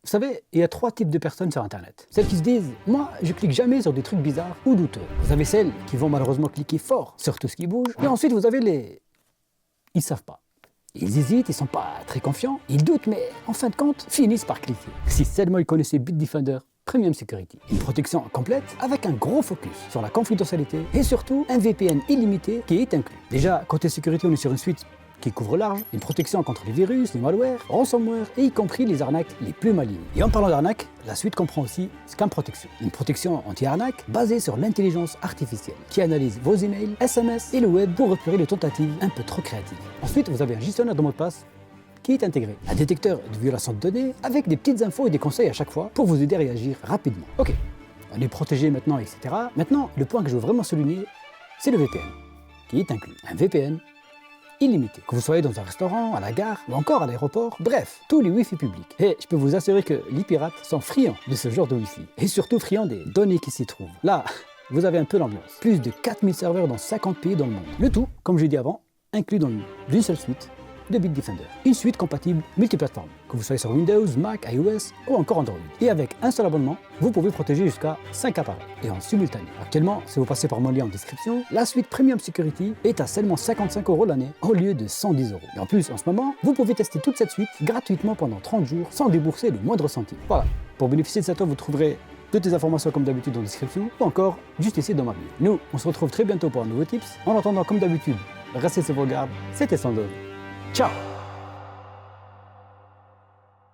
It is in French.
Vous savez, il y a 3 types de personnes sur Internet. Celles qui se disent « Moi, je clique jamais sur des trucs bizarres ou douteux ». Vous avez celles qui vont malheureusement cliquer fort sur tout ce qui bouge. Et ensuite, vous avez les... Ils savent pas. Ils hésitent, ils sont pas très confiants, ils doutent, mais en fin de compte, finissent par cliquer. Si seulement ils connaissaient Bitdefender Premium Security. Une protection complète avec un gros focus sur la confidentialité et surtout un VPN illimité qui est inclus. Déjà, côté sécurité, on est sur une suite qui couvre large, une protection contre les virus, les malwares, ransomware et y compris les arnaques les plus malignes. Et en parlant d'arnaque, la suite comprend aussi Scam Protection, une protection anti-arnaque basée sur l'intelligence artificielle qui analyse vos emails, SMS et le web pour repérer les tentatives un peu trop créatives. Ensuite, vous avez un gestionnaire de mots de passe qui est intégré, un détecteur de violation de données avec des petites infos et des conseils à chaque fois pour vous aider à réagir rapidement. Ok, on est protégé maintenant, etc. Maintenant, le point que je veux vraiment souligner, c'est le VPN, qui est inclus. Un VPN illimité. Que vous soyez dans un restaurant, à la gare ou encore à l'aéroport, bref, tous les Wi-Fi publics. Et je peux vous assurer que les pirates sont friands de ce genre de Wi-Fi. Et surtout friands des données qui s'y trouvent. Là, vous avez un peu l'ambiance. Plus de 4000 serveurs dans 50 pays dans le monde. Le tout, comme j'ai dit avant, inclus dans une seule suite de Bitdefender. Une suite compatible multiplateforme, que vous soyez sur Windows, Mac, iOS ou encore Android. Et avec un seul abonnement, vous pouvez protéger jusqu'à 5 appareils et en simultané. Actuellement, si vous passez par mon lien en description, la suite Premium Security est à seulement 55 € l'année au lieu de 110 €. Et en plus, en ce moment, vous pouvez tester toute cette suite gratuitement pendant 30 jours sans débourser le moindre centime. Voilà. Pour bénéficier de cette offre, vous trouverez toutes les informations comme d'habitude dans la description ou encore juste ici dans ma bio. Nous, on se retrouve très bientôt pour un nouveau tips. En attendant, comme d'habitude, restez sur vos gardes. C'était Sandone. Ciao!